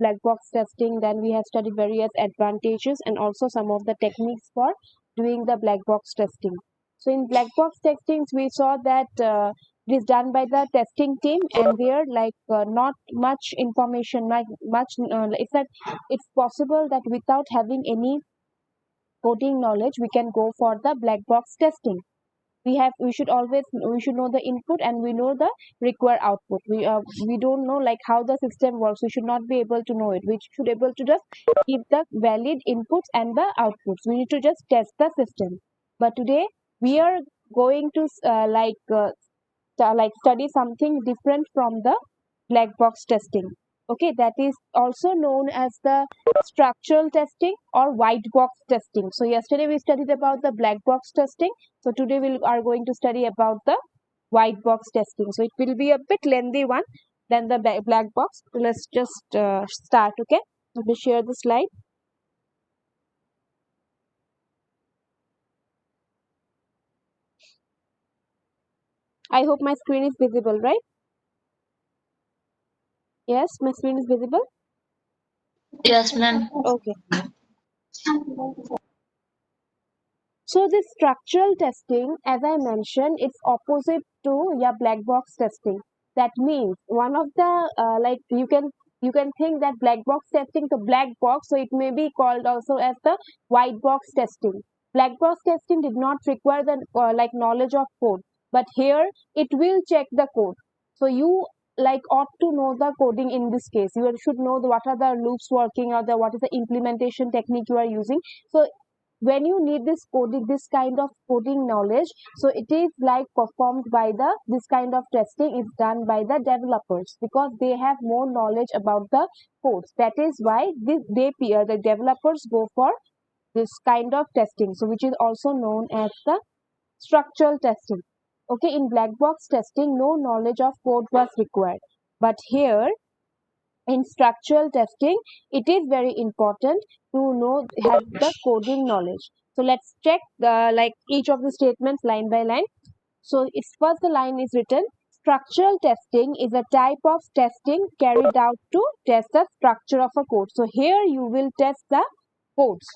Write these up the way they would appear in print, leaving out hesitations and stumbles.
black box testing. Then we have studied various advantages and also some of the techniques for doing the black box testing. So in black box testings, we saw that it is done by the testing team, and there not much information, it's that it's possible that without having any coding knowledge, we can go for the black box testing. We should know the input and we know the required output. We don't know like how the system works. We should not be able to know it. We should able to just give the valid inputs and the outputs. We need to just test the system. But today we are going to study something different from the black box testing. Okay, that is also known as the structural testing or white box testing. So yesterday we studied about the black box testing. So today we are going to study about the white box testing. So it will be a bit lengthy one than the black box. So let's just start. Okay, let me share the slide. I hope my screen is visible, right? Yes, my screen is visible. Yes, ma'am. Okay. So this structural testing, as I mentioned, it's opposite to your black box testing. That means one of the you can think that black box testing, the black box, so it may be called also as the white box testing. Black box testing did not require the knowledge of code, but here it will check the code. So you ought to know the coding in this case. You should know what are the loops working or what is the implementation technique you are using. So when you need this kind of coding knowledge, so it is performed by this kind of testing is done by the developers because they have more knowledge about the codes. That is why the developers go for this kind of testing, so which is also known as the structural testing. Okay, in black box testing, no knowledge of code was required, but here in structural testing, it is very important to have the coding knowledge. So let's check each of the statements line by line. So it's first the line is written, structural testing is a type of testing carried out to test the structure of a code. So here you will test the codes.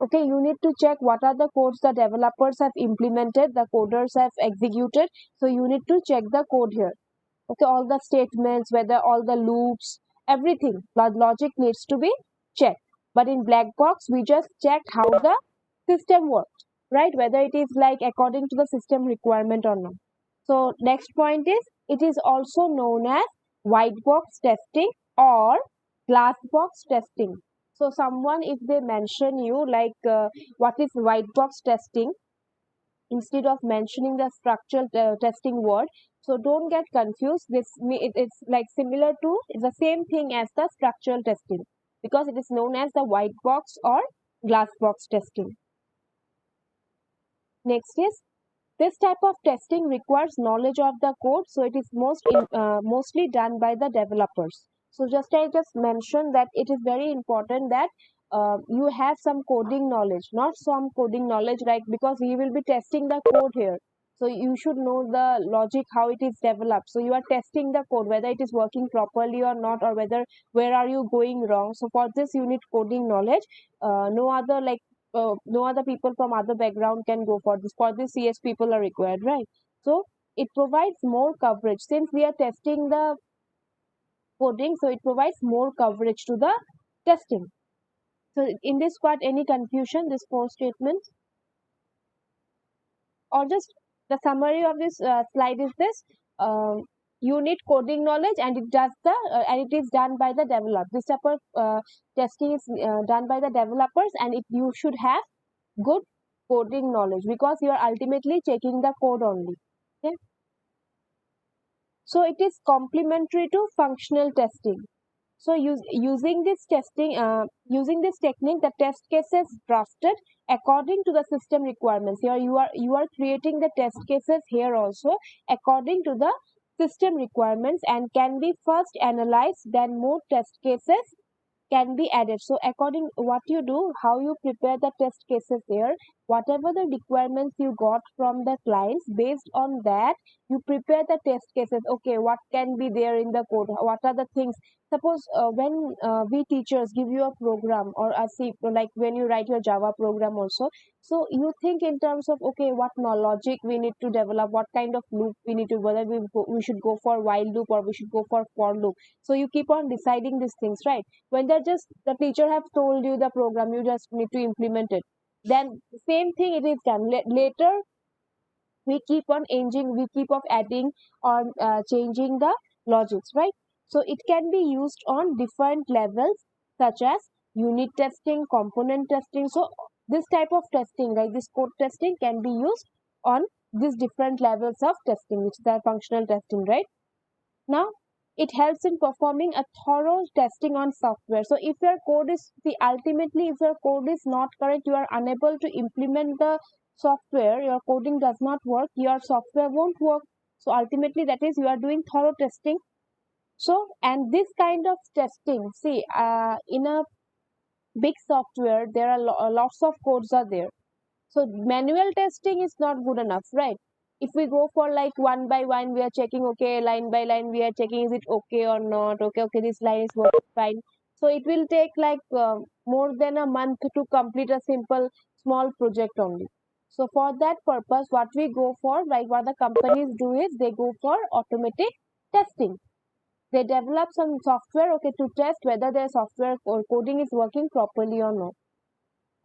Okay, you need to check what are the codes the developers have implemented, the coders have executed. So you need to check the code here. Okay, all the statements, whether all the loops, everything, the logic needs to be checked. But in black box, we just check how the system works, right? Whether it is according to the system requirement or not. So next point is, it is also known as white box testing or glass box testing. So someone, if they mention you what is white box testing, instead of mentioning the structural testing word, so don't get confused. It's like similar to, it's the same thing as the structural testing because it is known as the white box or glass box testing. Next is, this type of testing requires knowledge of the code, so it is mostly done by the developers. So I just mentioned that it is very important that you have some coding knowledge, not some coding knowledge, because we will be testing the code here. So you should know the logic, how it is developed. So you are testing the code, whether it is working properly or not, or where are you going wrong. So for this, you need coding knowledge. No other people from other background can go for this. For this, CS people are required, right? So it provides more coverage. Since we are testing the coding, so it provides more coverage to the testing. So in this part, any confusion, this four statements? Or just the summary of this slide is this. You need coding knowledge and it is done by the developer. This type of testing is done by the developers, and you should have good coding knowledge because you are ultimately checking the code only. Okay. So it is complementary to functional testing. So using this technique, the test cases drafted according to the system requirements. Here you are creating the test cases here also according to the system requirements and can be first analyzed, then more test cases can be added. So according what you do, how you prepare the test cases here, whatever the requirements you got from the clients, based on that you prepare the test cases. Okay, what can be there in the code, what are the things. Suppose when we teachers give you a program, or a C, like when you write your Java program also, so you think in terms of, okay, what logic we need to develop, what kind of loop we need to, whether we should go for while loop or we should go for loop. So you keep on deciding these things, right? When they're just, the teacher have told you the program, you just need to implement it. Then same thing it is done. Later we keep on changing, we keep on adding or changing the logics, right? So it can be used on different levels, such as unit testing, component testing. So this type of testing, like this code testing, can be used on these different levels of testing, which is the functional testing, right? Now it helps in performing a thorough testing on software. So if your code is, see, ultimately if your code is not correct, you are unable to implement the software, your coding does not work, your software won't work. So ultimately that is, you are doing thorough testing. So, and this kind of testing, see, in a big software there are lots of codes are there. So manual testing is not good enough, right? If we go for like one by one, we are checking, okay, line by line, we are checking, is it okay or not? Okay, this line is working fine. So it will take like more than a month to complete a simple small project only. So for that purpose, what we go for, like what the companies do is they go for automatic testing. They develop some software, okay, to test whether their software or coding is working properly or not.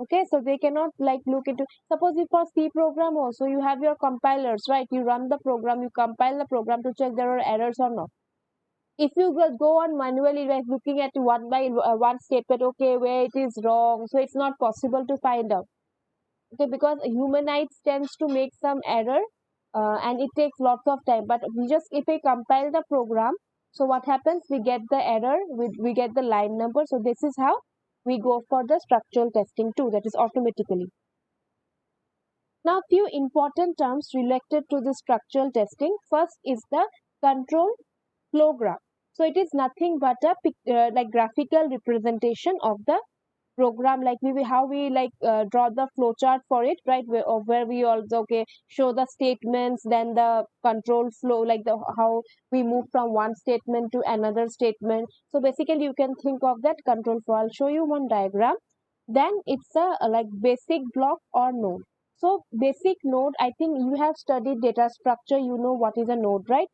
Okay, so they cannot like look into, suppose if for C program also you have your compilers, right? You run the program, you compile the program to check there are errors or not. If you go on manually, like looking at one by one statement, okay, where it is wrong, so it's not possible to find out. Okay, because humanites tends to make some error, and it takes lots of time. But we just, if we compile the program, so what happens, we get the error, we get the line number. So this is how we go for the structural testing too, that is automatically. Now few important terms related to the structural testing. First is the control flow graph. So it is nothing but a like graphical representation of the program, like we how we like draw the flow chart for it, right? Where we also, okay, show the statements, then the control flow, like the how we move from one statement to another statement. So basically you can think of that control flow. I'll show you one diagram. Then it's a like basic block or node. So basic node, I think you have studied data structure, you know what is a node, right?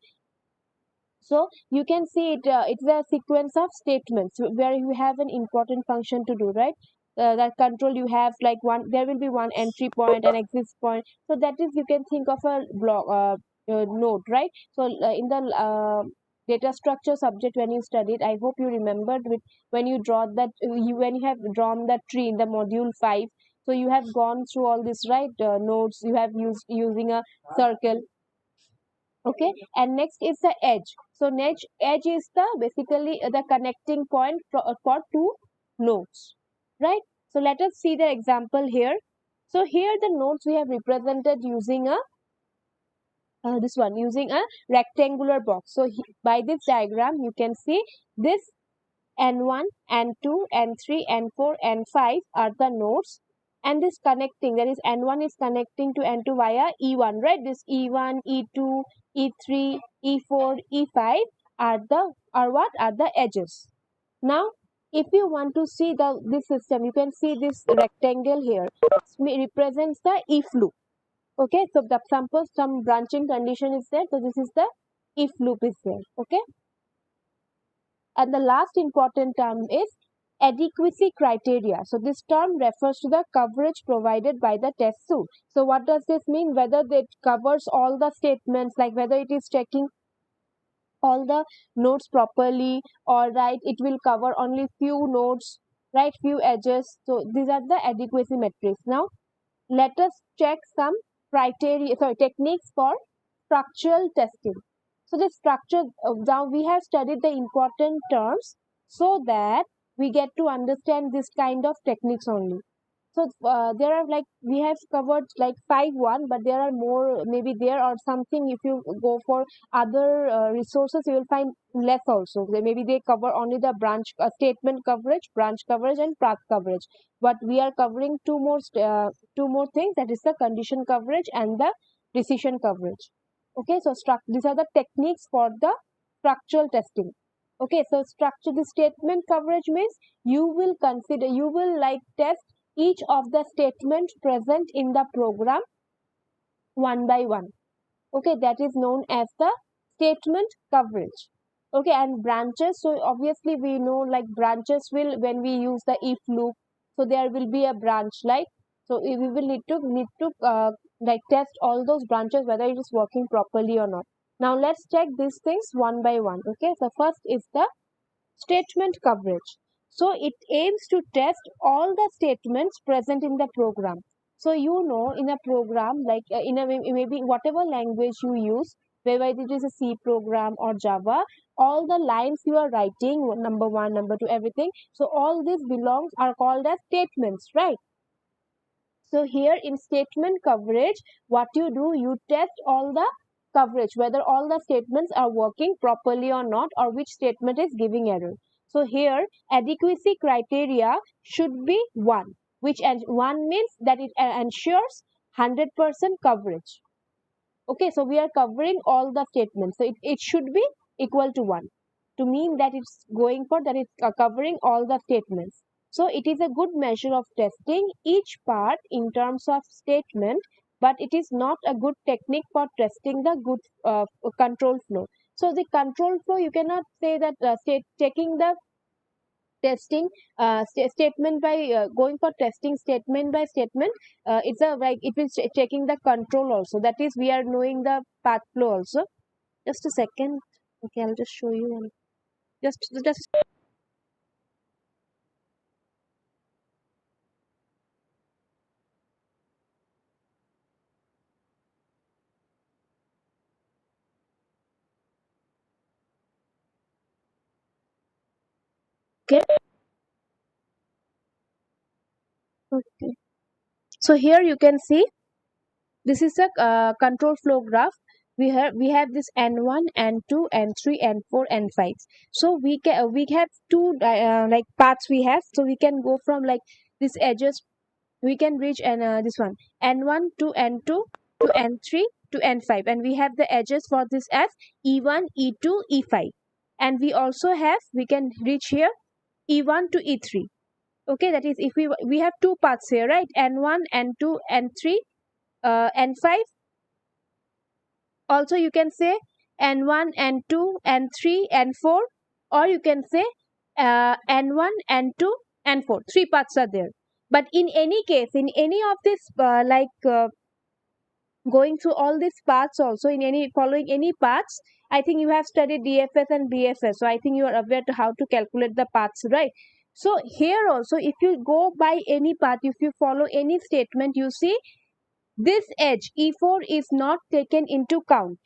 So you can see it, it's a sequence of statements where you have an important function to do, right? That control, you have like one, there will be one entry point and exit point. So that is, you can think of a block node, right? So in the data structure subject, when you studied, I hope you remembered with, when you draw that, when you have drawn the tree in the module 5. So you have gone through all this, right? Nodes you have used using a circle. Okay, and next is the edge. So edge is the basically the connecting point for two nodes, right? So let us see the example here. So here the nodes we have represented using a this one, using a rectangular box. So by this diagram you can see this N1, N2, N3, N4, N5 are the nodes, and this connecting, that is N1 is connecting to N2 via E1, right? This E1, E2, E3, E4, E5 are the, are what, are the edges. Now if you want to see the this system, you can see this rectangle here represents the if loop. Okay, so the suppose some branching condition is there, so this is the if loop is there. Okay, and the last important term is adequacy criteria. So this term refers to the coverage provided by the test suite. So what does this mean? Whether it covers all the statements, like whether it is checking all the nodes properly, or right, it will cover only few nodes, right, few edges. So these are the adequacy metrics. Now let us check some criteria, sorry, techniques for structural testing. So the structure, now we have studied the important terms so that we get to understand this kind of techniques only. So there are like we have covered like 5 1, but there are more maybe there or something. If you go for other resources, you will find less also. Maybe they cover only the branch statement coverage, branch coverage, and path coverage. But we are covering two more things. That is the condition coverage and the decision coverage. Okay, so these are the techniques for the structural testing. Okay, so structure the statement coverage means you will like test each of the statements present in the program one by one. Okay, that is known as the statement coverage. Okay, and branches. So obviously we know like branches will when we use the if loop. So there will be a branch like so we will need to like test all those branches whether it is working properly or not. Now let's check these things one by one. Okay, so first is the statement coverage. So it aims to test all the statements present in the program. So you know in a program like in a maybe whatever language you use, whether it is a C program or Java, all the lines you are writing, number one, number two, everything. So all these belongs are called as statements, right? So here in statement coverage, what you do, you test all the coverage, whether all the statements are working properly or not, or which statement is giving error. So here adequacy criteria should be 1, which 1 means that it ensures 100% coverage. Okay, so we are covering all the statements. So it should be equal to 1 to mean that it's going for that it's covering all the statements. So it is a good measure of testing each part in terms of statement, but it is not a good technique for testing the good control flow. So the control flow, you cannot say that taking the testing statement by going for testing statement by statement, it's a like it is checking the control also, that is we are knowing the path flow also. Just a second. Okay, I'll just show you one. Just okay. Okay, so here you can see this is a control flow graph. We have this n1 n2 n3 n4 n5. So we have two like paths we have, so we can go from like these edges, we can reach this one n1 to n2 to n3 to n5, and we have the edges for this as e1 e2 e5, and we also have we can reach here e1 to e3. Okay, that is if we have two paths here, right? n1 n2 n3 n5. Also you can say n1 n2 n3 n4, or you can say n1 n2 n4. Three paths are there, but in any case in any of this going through all these paths also, in any following any paths, I think you have studied DFS and BFS, so I think you are aware to how to calculate the paths, right? So here also if you go by any path, if you follow any statement, you see this edge e4 is not taken into count.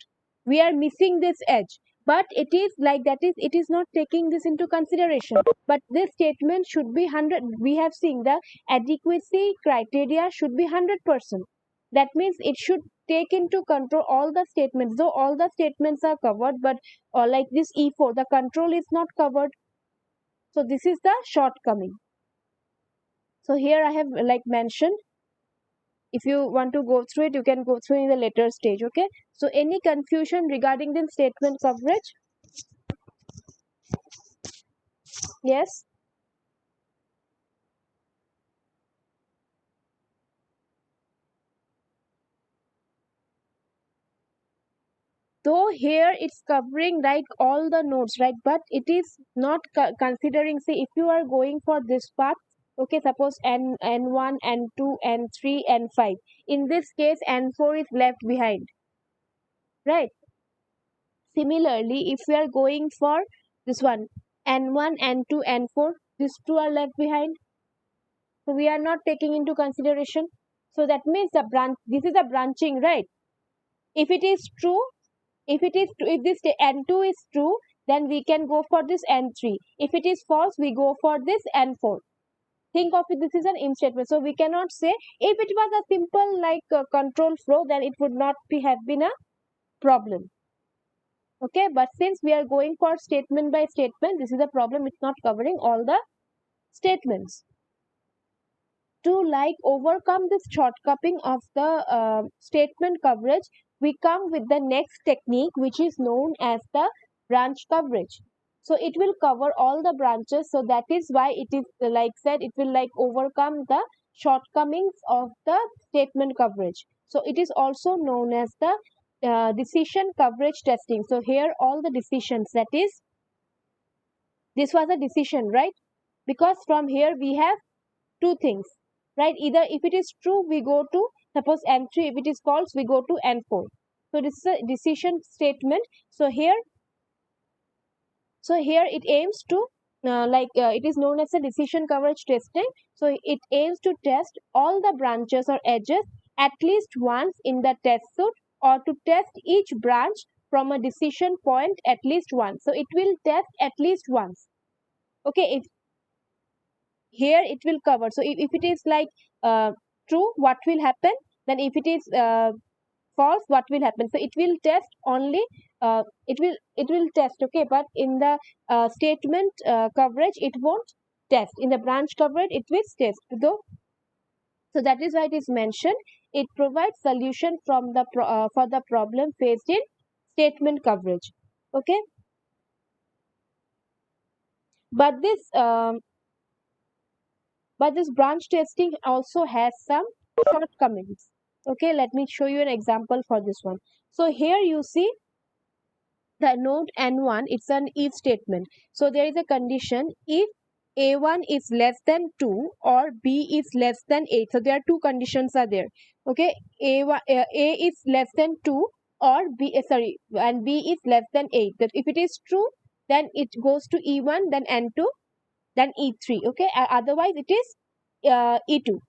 We are missing this edge, but it is like that is it is not taking this into consideration. But this statement should be 100. We have seen the adequacy criteria should be 100%. That means it should take into control all the statements. Though all the statements are covered, but like this e4, the control is not covered. So this is the shortcoming. So here I have like mentioned, if you want to go through it, you can go through in the later stage. Okay, so any confusion regarding the statement coverage? Yes. Though here it's covering like all the nodes, right, but it is not considering, say if you are going for this path, okay, suppose n1 n2 n3 n5, in this case n4 is left behind, right? Similarly, if we are going for this one n1 n2 n4, these two are left behind, so we are not taking into consideration. So that means the branch, this is a branching, right? If it is true, if this n2 is true, then we can go for this n3. If it is false, we go for this n4. think of it, this is an if statement. So we cannot say if it was a simple like control flow, then it would not have been a problem. Okay, but since we are going for statement by statement, this is a problem. It's not covering all the statements. To like overcome this shortcoming of the statement coverage, we come with the next technique, which is known as the branch coverage. So it will cover all the branches. So that is why it is like said, it will like overcome the shortcomings of the statement coverage. So it is also known as the decision coverage testing. So here all the decisions, that is, this was a decision, right? Because from here we have two things, right? Either if it is true, we go to suppose N3, if it is false, we go to N4. So this is a decision statement. So here it aims to it is known as a decision coverage testing. So it aims to test all the branches or edges at least once in the test suite, or to test each branch from a decision point at least once. So it will test at least once. Okay, if here it will cover. So if it is like true, what will happen? Then if it is false, what will happen? So it will test only it will test, okay, but in the statement coverage it won't test. In the branch coverage it will test though. So that is why it is mentioned, it provides solution from the for the problem faced in statement coverage. Okay, but this branch testing also has some shortcomings. Okay, let me show you an example for this one. So here you see the node N1, it's an if statement. So there is a condition, if A1 is less than 2 or B is less than 8. So there are two conditions are there. Okay, A is less than 2 or and B is less than 8. That if it is true, then it goes to E1, then N2, then E3. Okay, otherwise it is E2.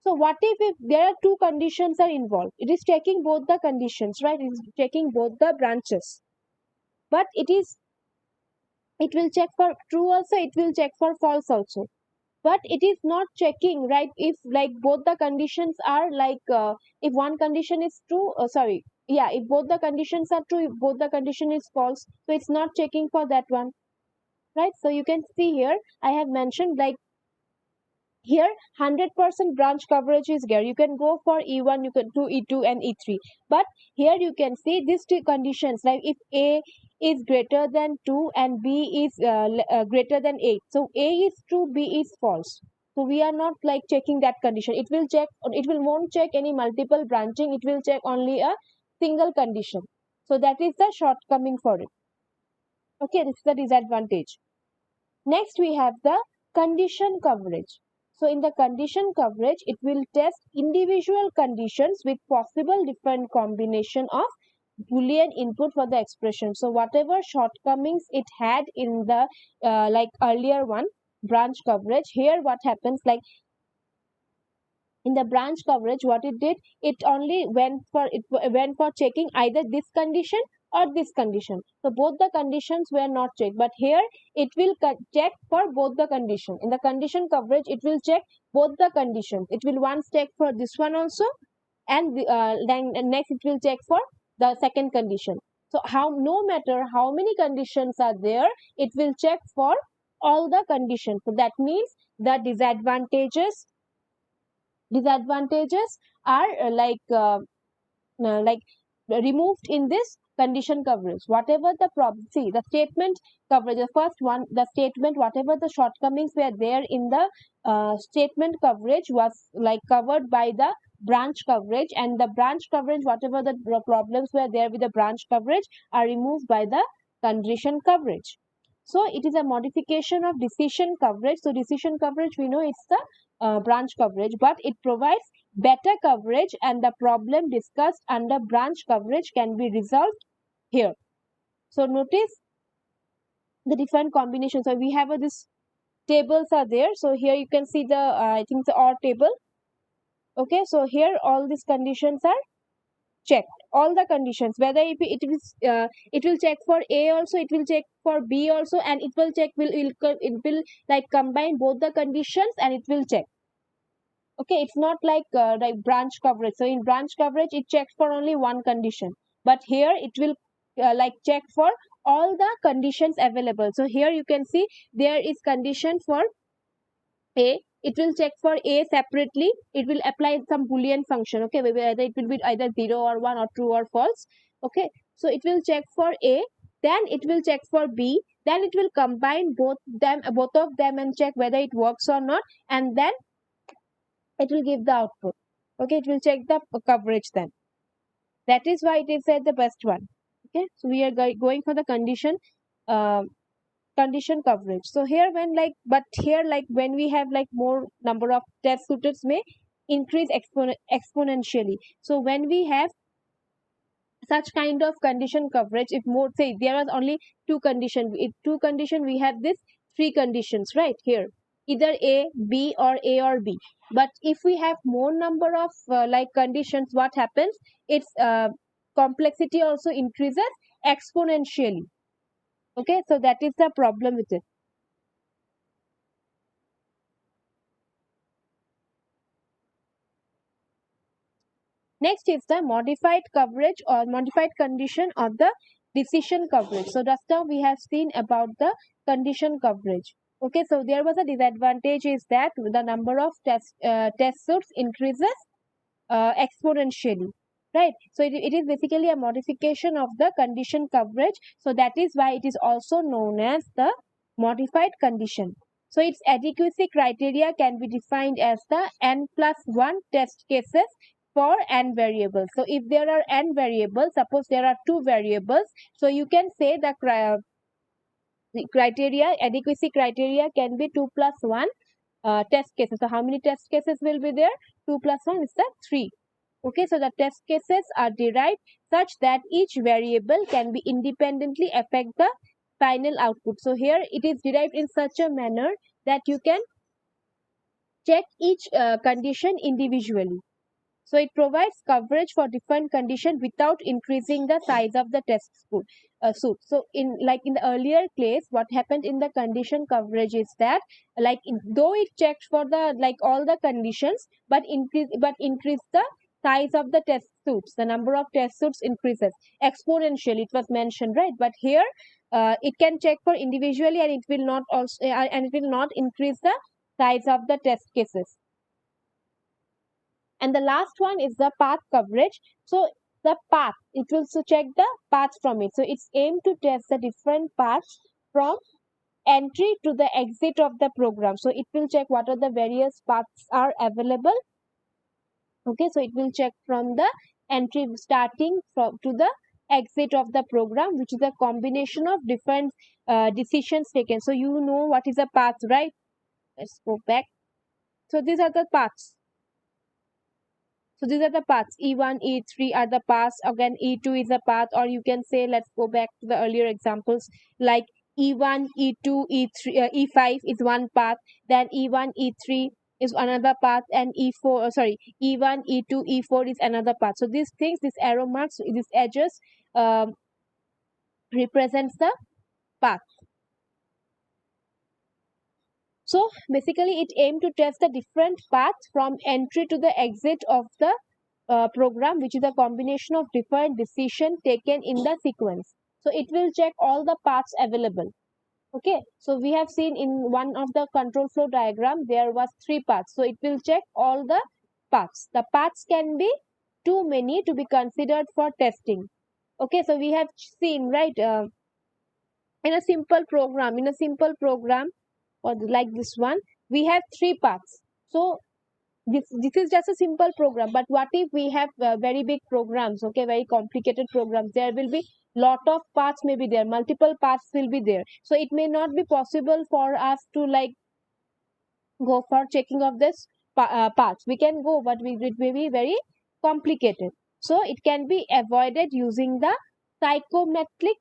So what if there are two conditions are involved? It is checking both the conditions, right? It is checking both the branches. But it will check for true also, it will check for false also. But it is not checking, right, if like both the conditions are like if one condition is true, if both the conditions are true, if both the condition is false, so it's not checking for that one, right? So you can see here I have mentioned like here 100% branch coverage is there. You can go for E1, you can do E2 and E3. But here you can see these two conditions, like if A is greater than 2 and B is greater than 8. So A is true, B is false. So we are not like checking that condition. It will check, won't check any multiple branching. It will check only a single condition. So that is the shortcoming for it. Okay, this is the disadvantage. Next, we have the condition coverage. So in the condition coverage, it will test individual conditions with possible different combination of Boolean input for the expression. So whatever shortcomings it had in the like earlier one, branch coverage, here what happens, like in the branch coverage, what it did, it only went for checking either this condition or this condition. So both the conditions were not checked, but here it will check for both the condition. In the condition coverage, it will check both the conditions. It will once check for this one also, and then next it will check for the second condition. So no matter how many conditions are there, it will check for all the conditions. So that means the disadvantages are like removed in this condition coverage. Whatever the see the statement coverage, the first one, the statement, whatever the shortcomings were there in the statement coverage was like covered by the branch coverage, and the branch coverage, whatever the problems were there with the branch coverage, are removed by the condition coverage. So it is a modification of decision coverage. So decision coverage, we know it's the branch coverage, but it provides better coverage, and the problem discussed under branch coverage can be resolved here. So notice the different combinations. So we have this tables are there. So here you can see the I think the OR table. Okay, so here all these conditions are checked. all the conditions, whether if it will check for A also, it will check for B also, and it will check it will like combine both the conditions and it will check. Okay, it's not like branch coverage. So in branch coverage it checks for only one condition, but here it will like check for all the conditions available. So here you can see there is condition for A, it will check for A separately, it will apply some boolean function. Okay, maybe either it will be either 0 or 1 or true or false. Okay, so it will check for A, then it will check for B, then it will combine both of them and check whether it works or not, and then it will give the output. Okay, it will check the coverage then. That is why it is said the best one. Okay, so we are going for the uh, condition coverage. So here but here when we have more number of test suitors may increase exponentially. So when we have such kind of condition coverage, if more, say there are only two condition, we have this three conditions right here, either A, B, or A or B. But if we have more number of conditions, what happens, its complexity also increases exponentially. Okay, so that is the problem with it. Next is the modified coverage or modified condition of the decision coverage. So just now we have seen about the condition coverage. Okay, so there was a disadvantage is that the number of test suits increases exponentially, right? So it is basically a modification of the condition coverage. So that is why it is also known as the modified condition. So its adequacy criteria can be defined as the n+1 test cases for n variables. So if there are n variables, suppose there are two variables, so you can say the criteria, adequacy criteria can be 2 plus 1 test cases. So how many test cases will be there? 2 plus 1 is the 3. Okay, so the test cases are derived such that each variable can be independently affect the final output. So here it is derived in such a manner that you can check each condition individually. So it provides coverage for different conditions without increasing the size of the test suit. So in the earlier case, what happened in the condition coverage is that though it checked for the all the conditions, but increase the size of the test suits. The number of test suits increases exponentially. It was mentioned, right? But here it can check for individually, and it will not also and it will not increase the size of the test cases. And the last one is the path coverage. So the path, it will also check the path from it. So it's aimed to test the different paths from entry to the exit of the program. So it will check what are the various paths are available. Okay, so it will check from the entry starting from to the exit of the program, which is a combination of different decisions taken. So you know what is a path, right? Let's go back. So these are the paths. So these are the paths. E1, E3 are the paths. Again, E2 is a path, or you can say, let's go back to the earlier examples, like E1, E2, E3, E5 is one path. Then E1, E3 is another path, and E1, E2, E4 is another path. So these things, these arrow marks, these edges represents the path. So basically it aimed to test the different paths from entry to the exit of the program, which is a combination of different decisions taken in the sequence. So it will check all the paths available. Okay, so we have seen in one of the control flow diagram, there was 3 paths. So it will check all the paths. The paths can be too many to be considered for testing. Okay, so we have seen, right, in a simple program, or like this one, we have 3 paths. So this is just a simple program, but what if we have very big programs, okay, very complicated programs, there will be lot of paths, may be there, multiple paths will be there. So it may not be possible for us to go for checking of this paths. We can go, but it may be very complicated. So it can be avoided using the psychometric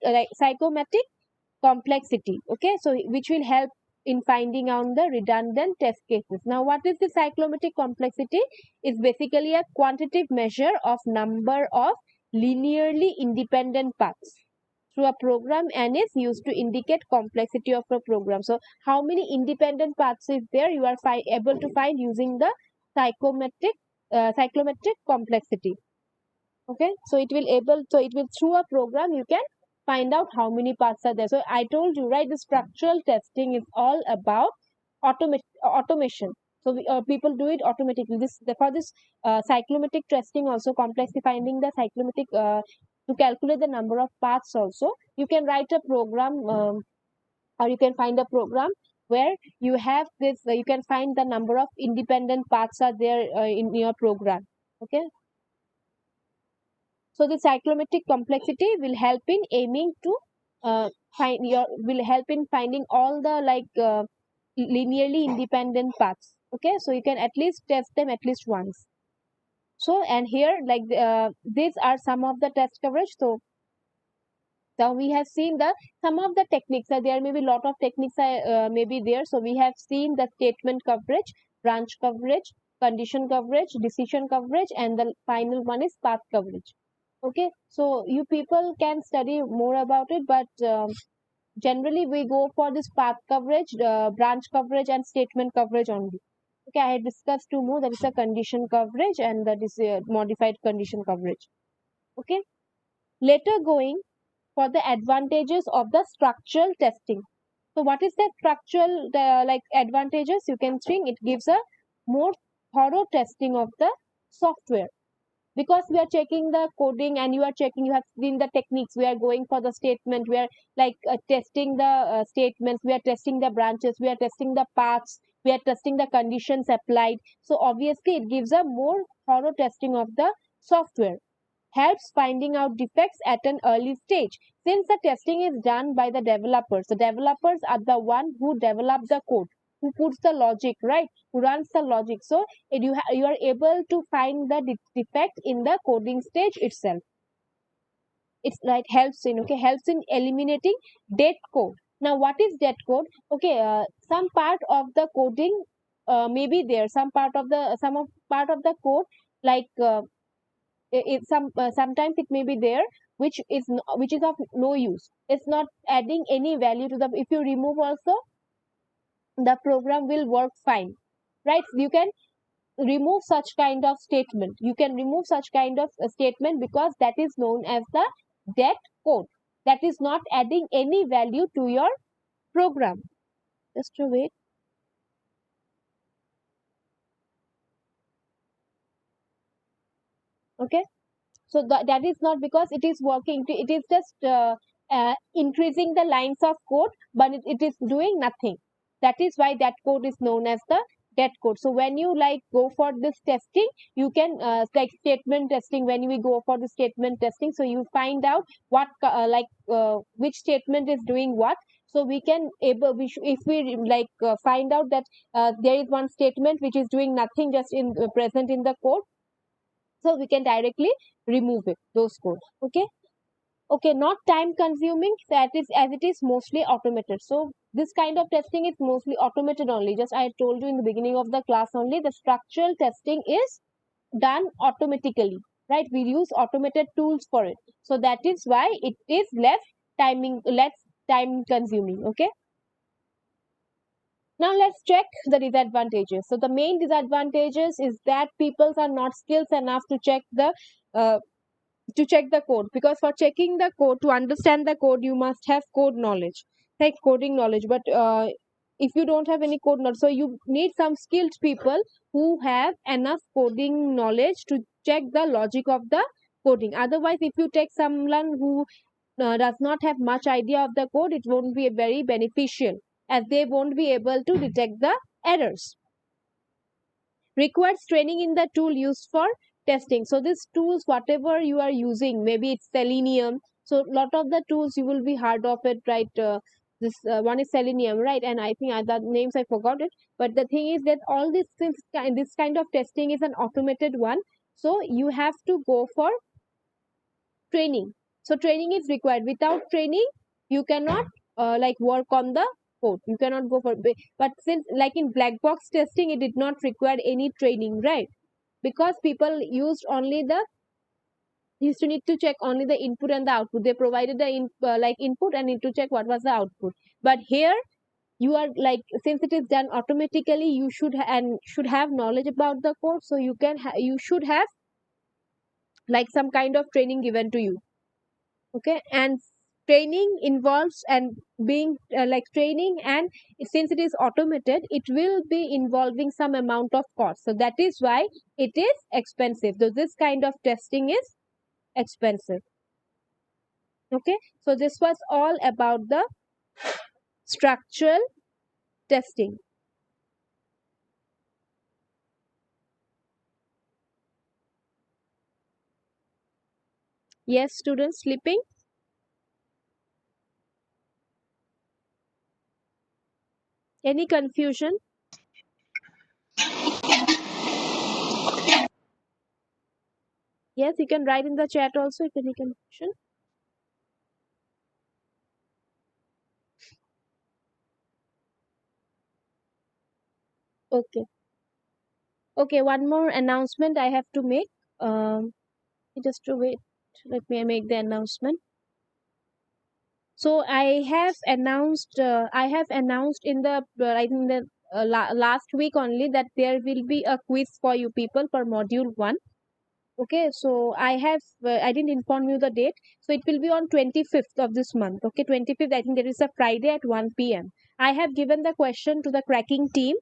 complexity. Okay, so which will help in finding out the redundant test cases. Now, what is the psychometric complexity? It's basically a quantitative measure of number of linearly independent paths through a program and is used to indicate complexity of a program. So how many independent paths is there you are able to find using the cyclometric complexity. Okay, so it will through a program you can find out how many paths are there. So I told you, right, the structural testing is all about automation. So people do it automatically. For this cyclometric testing also, complexly finding the cyclometric to calculate the number of paths also, you can write a program, or you can find a program where you have this you can find the number of independent paths are there in your program. Okay, so the cyclometric complexity will help in aiming to will help in finding all the linearly independent paths. Okay, so you can at least test them at least once. So and here these are some of the test coverage. So we have seen the some of the techniques. There may be lot of techniques may be there. So we have seen the statement coverage, branch coverage, condition coverage, decision coverage, and the final one is path coverage. Okay, so you people can study more about it, but generally we go for this path coverage, branch coverage, and statement coverage only. Okay, I had discussed two more. That is a condition coverage and that is modified condition coverage. Okay, later going for the advantages of the structural testing. So what is the structural advantages? You can think it gives a more thorough testing of the software, because we are checking the coding and you have seen the techniques. We are going for the statement, we are testing the statements, we are testing the branches, we are testing the paths, we are testing the conditions applied. So obviously it gives a more thorough testing of the software, helps finding out defects at an early stage. Since the testing is done by the developers are the one who develop the code, who puts the logic, right, who runs the logic. So you are able to find the defect in the coding stage itself. It's like helps in eliminating dead code. Now what is dead code? Okay, some part of the coding may be there, some part of the code like sometimes it may be there which is of no use. It's not adding any value to the. If you remove also, the program will work fine, right? You can remove such kind of statement. You can remove such kind of statement because that is known as the dead code. That is not adding any value to your program. Just to wait. Okay, so that is not because it is working. It is just increasing the lines of code, but it is doing nothing. That is why that code is known as the dead code. So when you go for this testing, you can statement testing. When we go for the statement testing, so you find out what which statement is doing what. So we can if we find out that there is one statement which is doing nothing, just in present in the code, so we can directly remove it, those codes. Okay, not time consuming, that is as it is mostly automated. So this kind of testing is mostly automated only. Just I told you in the beginning of the class only, the structural testing is done automatically, right? We use automated tools for it, so that is why it is less time consuming. Okay, now let's check the disadvantages. So the main disadvantages is that people are not skilled enough uh, to check the code, because for checking the code, to understand the code, you must have code knowledge, like coding knowledge. But if you don't have any code knowledge, so you need some skilled people who have enough coding knowledge to check the logic of the coding. Otherwise, if you take someone who does not have much idea of the code, it won't be very beneficial, as they won't be able to detect the errors. Requires training in the tool used for testing. So these tools, whatever you are using, maybe it's Selenium. So lot of the tools you will be hard of it, right? This one is Selenium, right? And I think the names I forgot it. But the thing is that all this kind of testing is an automated one. So you have to go for training. So training is required. Without training, you cannot work on the code. You cannot go for. But since like in black box testing, it did not require any training, right? Because people used only the You used to need to check only the input and the output. They provided the input and need to check what was the output. But here you are like, since it is done automatically, you should have knowledge about the code, so you should have like some kind of training given to you. Okay, and training involves and being training, and since it is automated, it will be involving some amount of cost, so that is why it is expensive. So this kind of testing is expensive. Okay, so this was all about the structural testing. Yes, students, sleeping? Any confusion? Yes, you can write in the chat also if any confusion. Okay. Okay, one more announcement I have to make. Just to wait. Let me make the announcement. So I have announced. I have announced in the I think the last week only that there will be a quiz for you people for module 1. Okay, so I didn't inform you the date. So it will be on 25th of this month. Okay, 25th, I think there is a Friday at 1 p.m. I have given the question to the cracking team.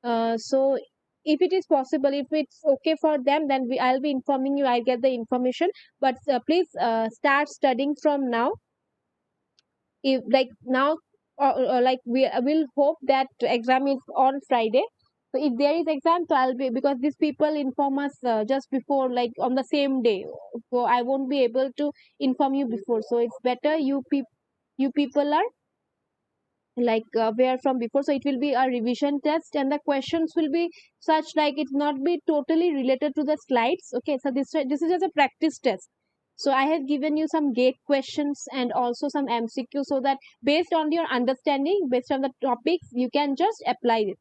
So if it is possible, if it's okay for them, then I'll be informing you. I'll get the information. But please start studying from now. If like now, like we will hope that exam is on Friday. So if there is exam, so I'll be, because these people inform us just before, like on the same day, so I won't be able to inform you before. So it's better you people are like aware from before. So it will be a revision test, and the questions will be such like it not be totally related to the slides. Okay, so this is just a practice test. So I have given you some gate questions and also some MCQ, so that based on your understanding, based on the topics, you can just apply it.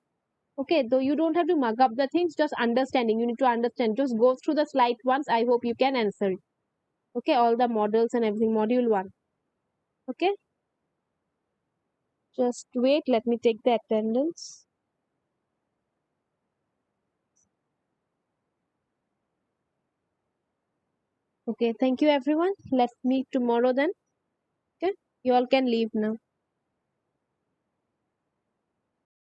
Okay, though you don't have to mug up the things, just understanding, you need to understand, just go through the slide once. I hope you can answer it. Okay, all the models and everything, module 1. Okay, just wait, let me take the attendance. Okay, thank you everyone. Let's meet tomorrow then. Okay, you all can leave now.